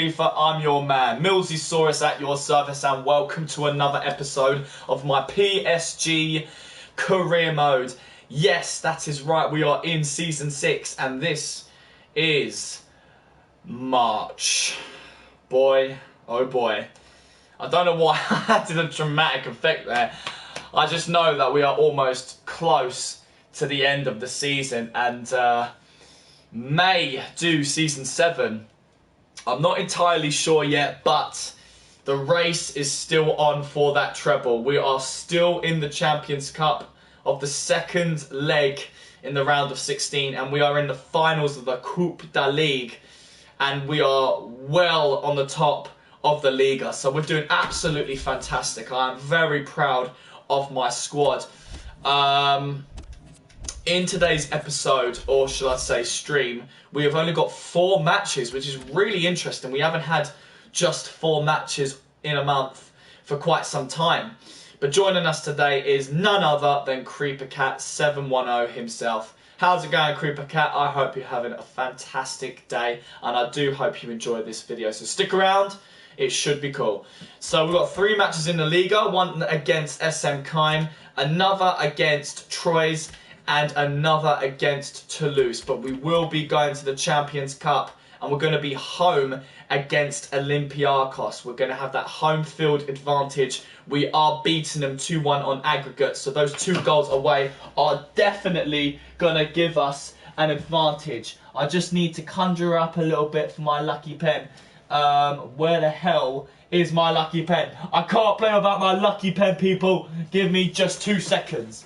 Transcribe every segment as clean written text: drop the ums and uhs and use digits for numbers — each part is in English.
FIFA, I'm your man, MillzySawUs at your service, and welcome to another episode of my PSG career mode. Yes, that is right, we are in Season 6, and this is March. Boy, oh boy. I don't know why I did a dramatic effect there. I just know that we are almost close to the end of the season, and may do Season 7. I'm not entirely sure yet, but the race is still on for that treble. We are still in the Champions Cup of the second leg in the round of 16, and we are in the finals of the Coupe de Ligue, and we are well on the top of the Liga. So we're doing absolutely fantastic. I am very proud of my squad. In today's episode, or should I say stream, we have only got 4 matches, which is really interesting. We haven't had just 4 matches in a month for quite some time. But joining us today is none other than CreeperCat710 himself. How's it going, CreeperCat? I hope you're having a fantastic day, and I do hope you enjoy this video. So stick around, it should be cool. So we've got 3 matches in the Liga, one against SM Kine, another against Troyes, and another against Toulouse. But we will be going to the Champions Cup, and we're going to be home against Olympiacos. We're going to have that home field advantage. We are beating them 2-1 on aggregate, so those 2 goals away are definitely going to give us an advantage. I just need to conjure up a little bit for my lucky pen. Where the hell is my lucky pen? I can't play without my lucky pen, people. Give me just 2 seconds.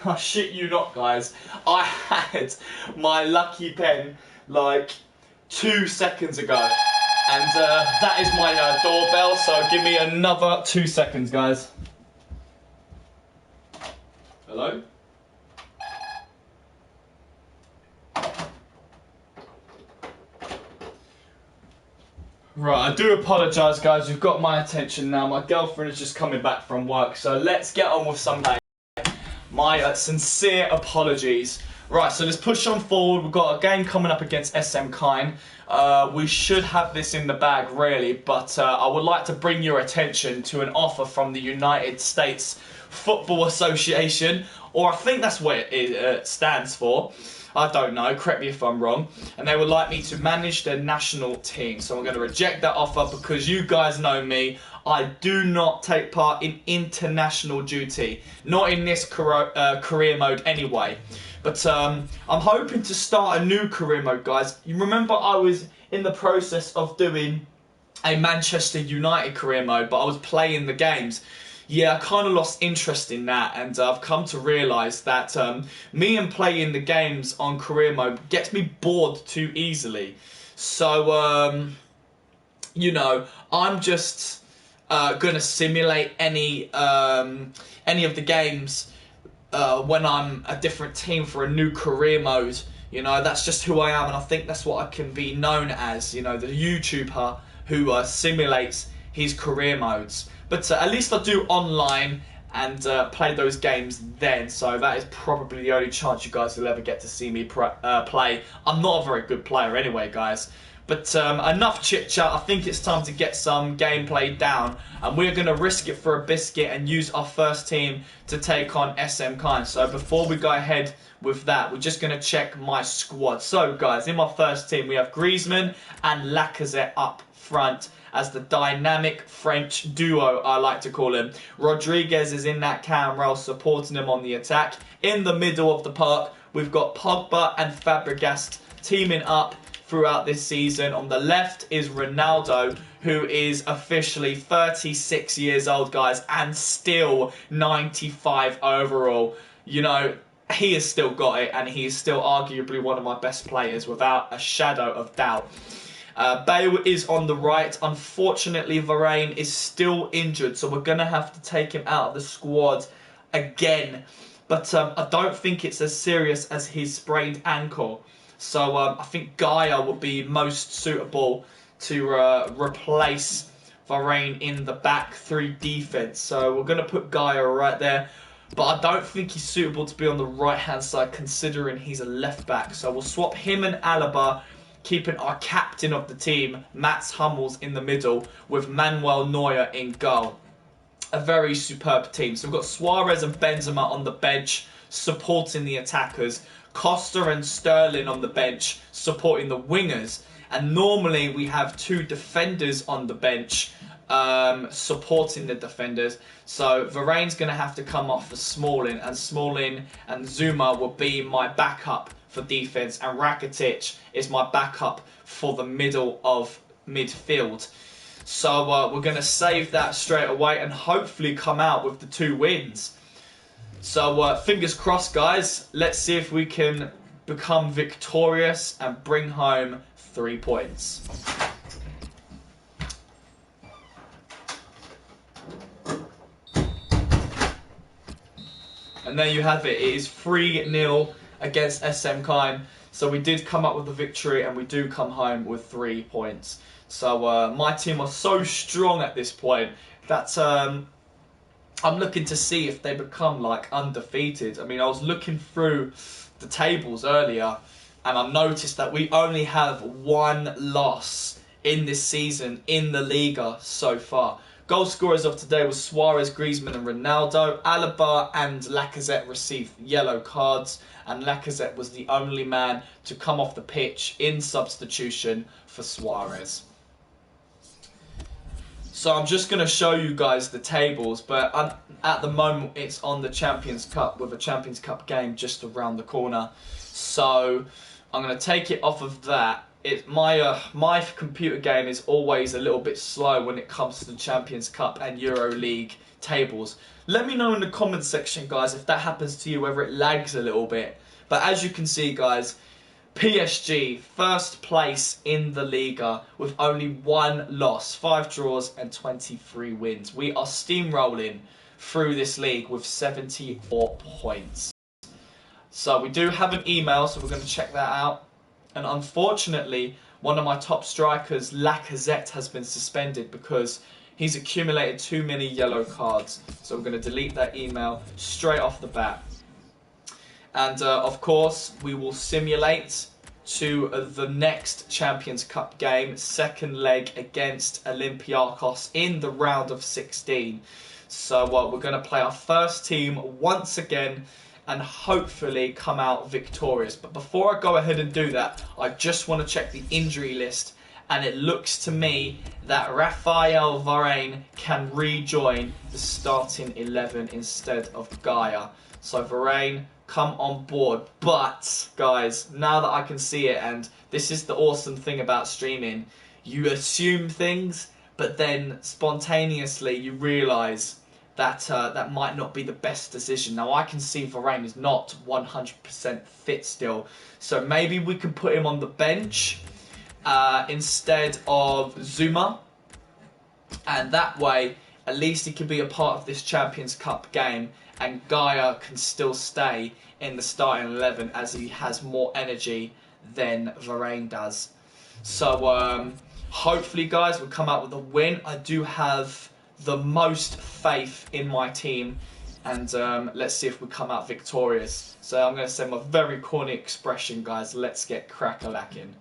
I shit you not, guys. I had my lucky pen like 2 seconds ago, and that is my doorbell. So give me another 2 seconds, guys. Hello? Right, I do apologise, guys. You've got my attention now. My girlfriend is just coming back from work, so let's get on with some day. My sincere apologies. Right, so let's push on forward. We've got a game coming up against SM Kine. We should have this in the bag, really, but I would like to bring your attention to an offer from the United States Football Association, or I think that's what it stands for. I don't know, correct me if I'm wrong. And they would like me to manage their national team. So I'm going to reject that offer because you guys know me. I do not take part in international duty. Not in this career mode anyway. But I'm hoping to start a new career mode, guys. You remember I was in the process of doing a Manchester United career mode, but I was playing the games. Yeah, I kind of lost interest in that, and I've come to realise that me and playing the games on career mode gets me bored too easily. So, you know, I'm just going to simulate any of the games when I'm a different team for a new career mode. You know, that's just who I am, and I think that's what I can be known as, you know, the YouTuber who simulates his career modes. But at least I do online and play those games then, so that is probably the only chance you guys will ever get to see me play. I'm not a very good player anyway, guys, But enough chit chat. I think it's time to get some gameplay down, and we're going to risk it for a biscuit and use our first team to take on SM Kind. So before we go ahead with that, we're just going to check my squad. So guys, in my first team we have Griezmann and Lacazette up front as the dynamic French duo, I like to call him. Rodriguez is in that cam role, supporting him on the attack. In the middle of the park, we've got Pogba and Fabregas teaming up throughout this season. On the left is Ronaldo, who is officially 36 years old, guys, and still 95 overall. You know, he has still got it, and he is still arguably one of my best players without a shadow of doubt. Bale is on the right. Unfortunately, Varane is still injured, so we're going to have to take him out of the squad again. But I don't think it's as serious as his sprained ankle. So I think Gaia would be most suitable to replace Varane in the back three defence. So we're going to put Gaia right there. But I don't think he's suitable to be on the right-hand side, considering he's a left-back. So we'll swap him and Alaba, keeping our captain of the team, Mats Hummels, in the middle, with Manuel Neuer in goal. A very superb team. So we've got Suarez and Benzema on the bench, supporting the attackers. Costa and Sterling on the bench, supporting the wingers. And normally we have two defenders on the bench, supporting the defenders. So Varane's going to have to come off for Smalling, and Smalling and Zuma will be my backup for defence, and Rakitic is my backup for the middle of midfield. So we're going to save that straight away and hopefully come out with the 2 wins. So fingers crossed, guys. Let's see if we can become victorious and bring home 3 points. And there you have it. It is 3-0 against SM Kind. So we did come up with a victory, and we do come home with 3 points. So my team are so strong at this point that I'm looking to see if they become like undefeated. I mean, I was looking through the tables earlier, and I noticed that we only have 1 loss in this season in the Liga so far. Goal scorers of today was Suarez, Griezmann and Ronaldo. Alaba and Lacazette received yellow cards, and Lacazette was the only man to come off the pitch in substitution for Suarez. So I'm just going to show you guys the tables, but at the moment it's on the Champions Cup, with a Champions Cup game just around the corner. So I'm going to take it off of that. My computer game is always a little bit slow when it comes to the Champions Cup and Euro League tables. Let me know in the comments section, guys, if that happens to you, whether it lags a little bit. But as you can see, guys, PSG, first place in the Liga with only 1 loss, 5 draws and 23 wins. We are steamrolling through this league with 74 points. So we do have an email, so we're going to check that out. And unfortunately, one of my top strikers, Lacazette, has been suspended because he's accumulated too many yellow cards. So we're going to delete that email straight off the bat. And of course, we will simulate to the next Champions Cup game, second leg against Olympiacos in the round of 16. So we're going to play our first team once again and hopefully come out victorious. But before I go ahead and do that, I just want to check the injury list, and it looks to me that Raphael Varane can rejoin the starting 11 instead of Gaia. So Varane, come on board. But guys, now that I can see it, and this is the awesome thing about streaming, you assume things, but then spontaneously you realise that that might not be the best decision. Now I can see Varane is not 100% fit still, so maybe we can put him on the bench instead of Zuma, and that way at least he can be a part of this Champions Cup game, and Gaia can still stay in the starting 11 as he has more energy than Varane does. So hopefully, guys, we'll come out with a win. I do have the most faith in my team, and let's see if we come out victorious. So I'm going to say my very corny expression, guys. Let's get crack-a-lacking.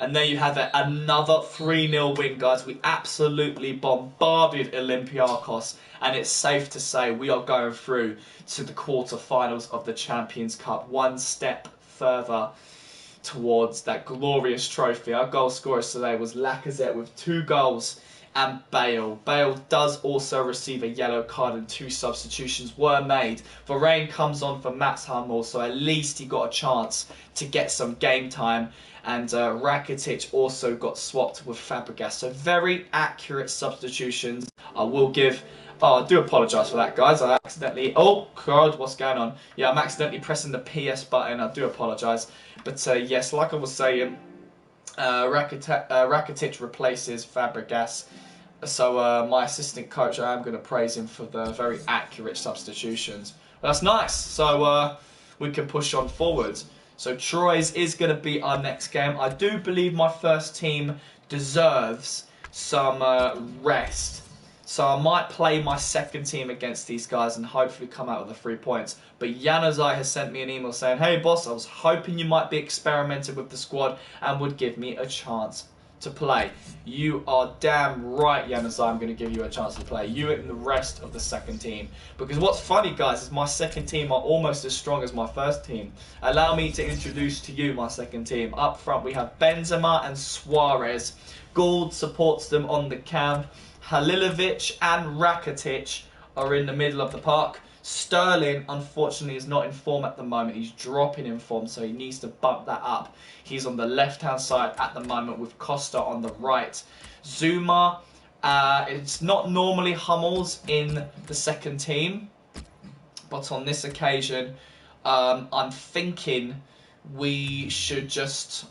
And there you have it, another 3-0 win, guys. We absolutely bombarded Olympiacos, and it's safe to say we are going through to the quarter-finals of the Champions Cup, one step further towards that glorious trophy. Our goal scorers today was Lacazette with 2 goals and Bale. Bale does also receive a yellow card and 2 substitutions were made. Varane comes on for Mats Hummels, so at least he got a chance to get some game time. And Rakitic also got swapped with Fabregas. So very accurate substitutions. I will give... Oh, I do apologise for that, guys. I accidentally... Oh, God, what's going on? Yeah, I'm accidentally pressing the PS button. I do apologise. But yes, like I was saying, Rakitic replaces Fabregas. So my assistant coach, I am going to praise him for the very accurate substitutions. But that's nice. So we can push on forward. So Troyes is going to be our next game. I do believe my first team deserves some rest. So I might play my second team against these guys and hopefully come out with the 3 points. But Januzaj has sent me an email saying, hey boss, I was hoping you might be experimenting with the squad and would give me a chance to play. You are damn right, Januzaj, I'm going to give you a chance to play. You and the rest of the second team. Because what's funny, guys, is my second team are almost as strong as my first team. Allow me to introduce to you my second team. Up front we have Benzema and Suarez. Gould supports them on the camp. Halilovic and Rakitic are in the middle of the park. Sterling, unfortunately, is not in form at the moment. He's dropping in form, so he needs to bump that up. He's on the left-hand side at the moment with Costa on the right. Zuma, it's not normally Hummels in the second team, but on this occasion, I'm thinking we should just...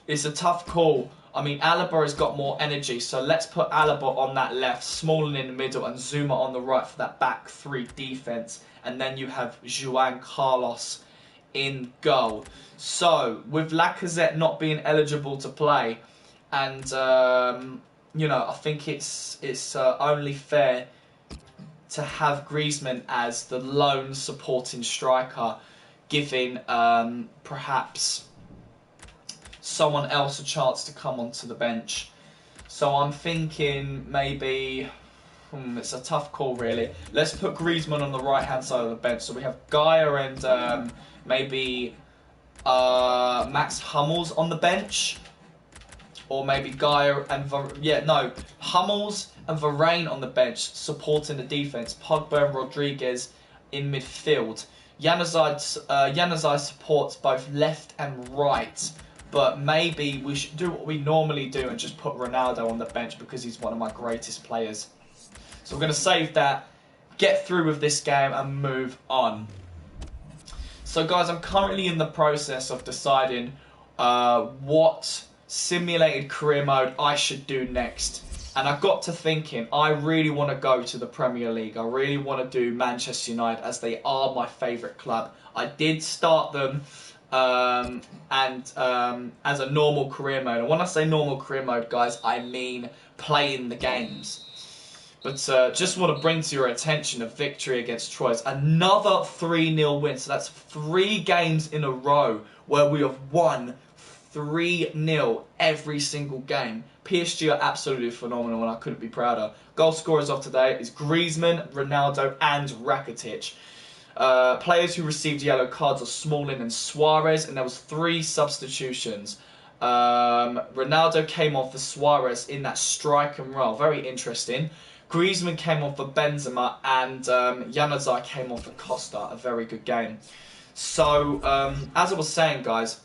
it's a tough call. I mean, Alaba has got more energy, so let's put Alaba on that left, Smalling in the middle, and Zuma on the right for that back 3 defence. And then you have Juan Carlos in goal. So, with Lacazette not being eligible to play, and, you know, I think it's only fair to have Griezmann as the lone supporting striker, giving perhaps someone else a chance to come onto the bench. So I'm thinking maybe... it's a tough call, really. Let's put Griezmann on the right-hand side of the bench. So we have Gaia and maybe Max Hummels on the bench. Or maybe Gaia and... Hummels and Varane on the bench, supporting the defence. Pogba and Rodriguez in midfield. Januzaj supports both left and right. But maybe we should do what we normally do and just put Ronaldo on the bench because he's one of my greatest players. So we're going to save that, get through with this game and move on. So guys, I'm currently in the process of deciding what simulated career mode I should do next. And I got to thinking, I really want to go to the Premier League. I really want to do Manchester United as they are my favourite club. I did start them as a normal career mode. And when I say normal career mode, guys, I mean playing the games. But just want to bring to your attention a victory against Troyes. Another 3-0 win. So that's 3 games in a row where we have won 3-0 every single game. PSG are absolutely phenomenal and I couldn't be prouder. Goal scorers of today is Griezmann, Ronaldo and Rakitic. Players who received yellow cards are Smalling and Suarez, and there was 3 substitutions. Ronaldo came off for Suarez in that strike and roll. Very interesting. Griezmann came off for Benzema, and Januzaj came off for Costa. A very good game. So, as I was saying, guys,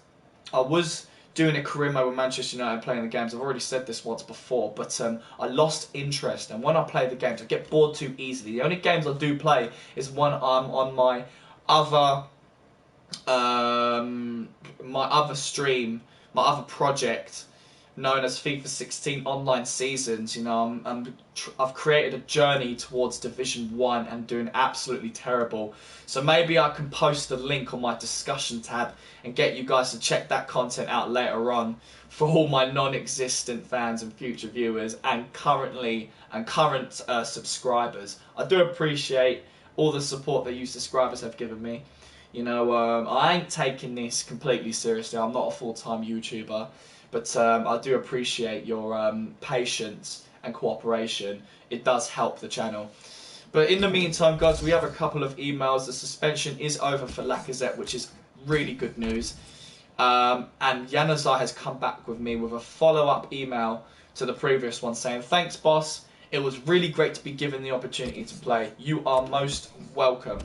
I was doing a career mode with Manchester United playing the games. I've already said this once before, but I lost interest. And when I play the games, I get bored too easily. The only games I do play is when I'm on my other stream, my other project, known as FIFA 16 Online Seasons. You know, I've created a journey towards Division 1 and doing absolutely terrible. So maybe I can post a link on my discussion tab and get you guys to check that content out later on for all my non-existent fans and future viewers and current subscribers. I do appreciate all the support that you subscribers have given me. I ain't taking this completely seriously. I'm not a full-time YouTuber, but I do appreciate your patience and cooperation. It does help the channel. But in the meantime, guys, we have a couple of emails. The suspension is over for Lacazette, which is really good news. And Januzaj has come back with me with a follow-up email to the previous one saying, "Thanks, boss. It was really great to be given the opportunity to play. You are most welcome."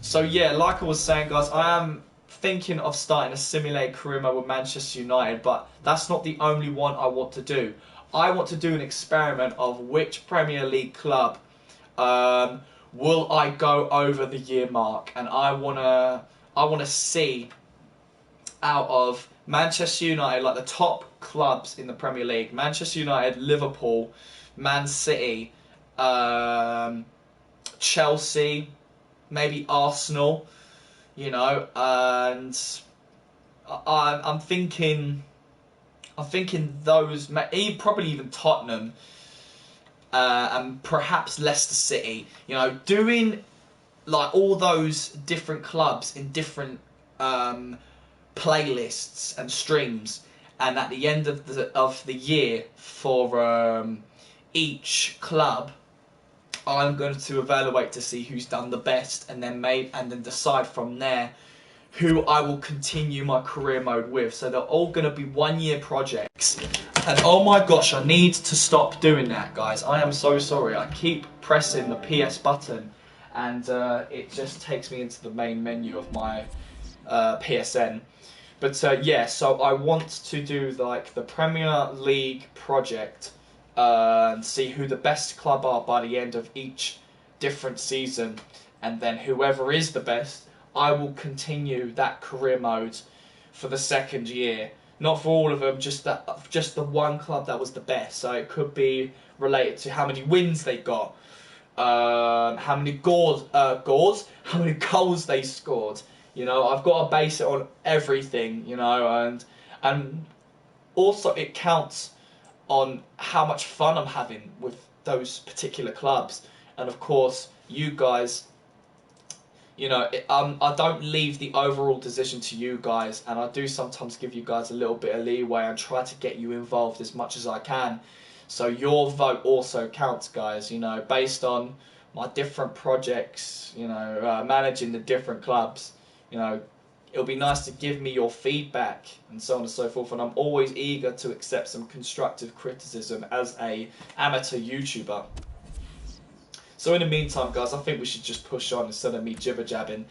So yeah, like I was saying, guys, I am thinking of starting a simulated career mode with Manchester United, but that's not the only one I want to do. I want to do an experiment of which Premier League club will I go over the year mark, and I wanna see out of Manchester United, like the top clubs in the Premier League: Manchester United, Liverpool, Man City, Chelsea, maybe Arsenal, and I'm thinking those, probably even Tottenham, and perhaps Leicester City. Doing like all those different clubs in different playlists and streams, and at the end of the year for each club, I'm going to evaluate to see who's done the best, and then decide from there who I will continue my career mode with. So they're all going to be 1-year projects. And oh my gosh, I need to stop doing that, guys. I am so sorry. I keep pressing the PS button, and it just takes me into the main menu of my PSN. But yeah, so I want to do like the Premier League project, and see who the best club are by the end of each different season, and then whoever is the best, I will continue that career mode for the second year. Not for all of them, just the one club that was the best. So it could be related to how many wins they got, how many how many goals they scored. I've got to base it on everything, and also it counts on how much fun I'm having with those particular clubs. And of course, you guys, I don't leave the overall decision to you guys, and I do sometimes give you guys a little bit of leeway and try to get you involved as much as I can. So your vote also counts, guys, based on my different projects, managing the different clubs. It'll be nice to give me your feedback and so on and so forth, and I'm always eager to accept some constructive criticism as a amateur YouTuber. So in the meantime, guys, I think we should just push on instead of me jibber-jabbing.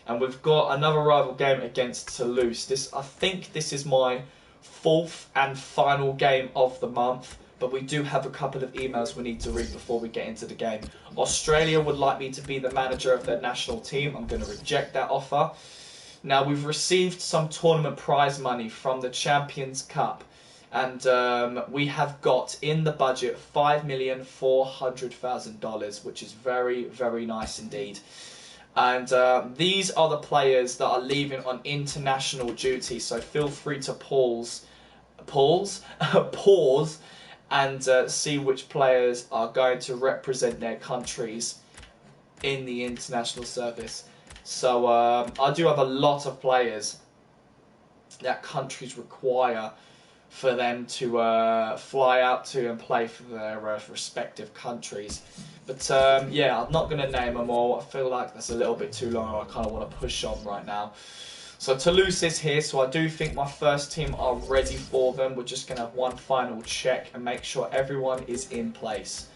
And we've got another rival game against Toulouse. I think this is my 4th and final game of the month, but we do have a couple of emails we need to read before we get into the game. Australia would like me to be the manager of their national team. I'm going to reject that offer. Now, we've received some tournament prize money from the Champions Cup, and we have got in the budget $5,400,000, which is very, very nice indeed. And these are the players that are leaving on international duty, so feel free to pause and see which players are going to represent their countries in the international service. So I do have a lot of players that countries require for them to fly out to and play for their respective countries. But yeah, I'm not going to name them all. I feel like that's a little bit too long. I kind of want to push on right now. So Toulouse is here, so I do think my first team are ready for them. We're just going to have one final check and make sure everyone is in place.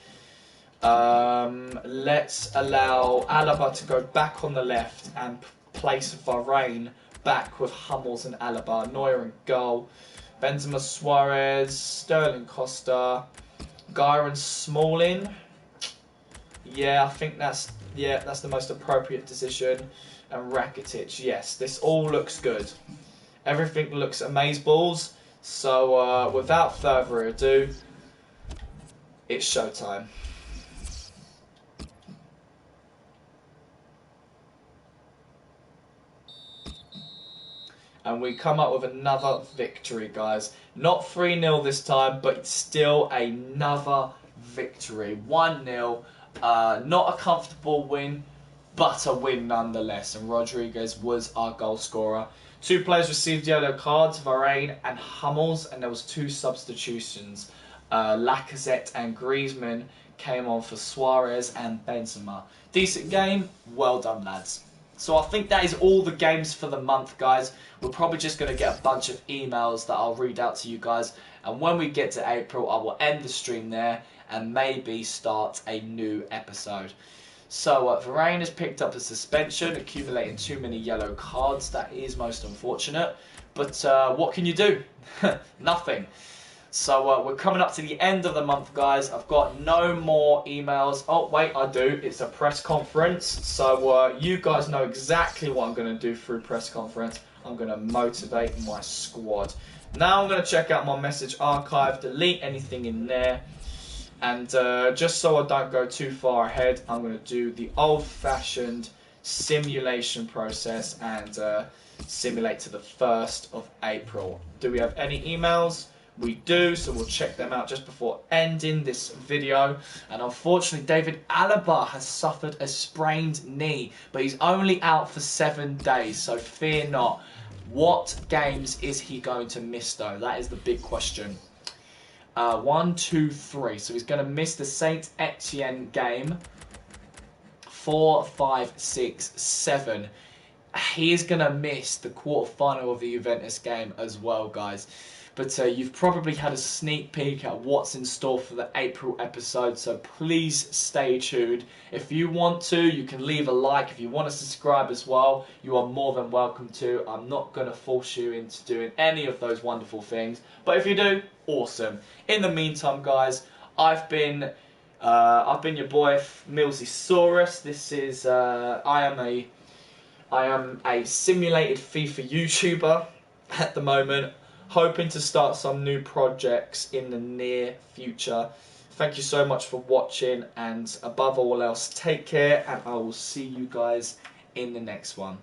Let's allow Alaba to go back on the left and place Varane back with Hummels and Alaba. Neuer in goal. Benzema, Suarez, Sterling, Costa, Guy Smalling. Yeah, I think that's the most appropriate decision. And Rakitic. Yes, this all looks good. Everything looks amazeballs. So without further ado, it's showtime. And we come up with another victory, guys. Not 3-0 this time, but still another victory. 1-0. Not a comfortable win, but a win nonetheless. And Rodriguez was our goal scorer. 2 players received yellow cards, Varane and Hummels, and there was 2 substitutions. Lacazette and Griezmann came on for Suarez and Benzema. Decent game, well done lads. So I think that is all the games for the month, guys. We're probably just going to get a bunch of emails that I'll read out to you guys. And when we get to April, I will end the stream there and maybe start a new episode. So Varane has picked up a suspension, accumulating too many yellow cards. That is most unfortunate. But what can you do? Nothing. So we're coming up to the end of the month, guys. I've got no more emails. Oh, wait, I do. It's a press conference. So you guys know exactly what I'm going to do through press conference. I'm going to motivate my squad. Now I'm going to check out my message archive, delete anything in there. And just so I don't go too far ahead, I'm going to do the old-fashioned simulation process and simulate to the 1st of April. Do we have any emails? We do, so we'll check them out just before ending this video. And unfortunately, David Alaba has suffered a sprained knee, but he's only out for 7 days, so fear not. What games is he going to miss, though? That is the big question. 1, 2, 3. So he's going to miss the Saint Etienne game. 4, 5, 6, 7. He is going to miss the quarter-final of the Juventus game as well, guys. But you've probably had a sneak peek at what's in store for the April episode, so please stay tuned. If you want to, you can leave a like. If you want to subscribe as well, you are more than welcome to. I'm not going to force you into doing any of those wonderful things, but if you do, awesome. In the meantime, guys, I've been your boy MillzySawUs. This is I am a simulated FIFA YouTuber at the moment. Hoping to start some new projects in the near future. Thank you so much for watching, and above all else, take care, and I will see you guys in the next one.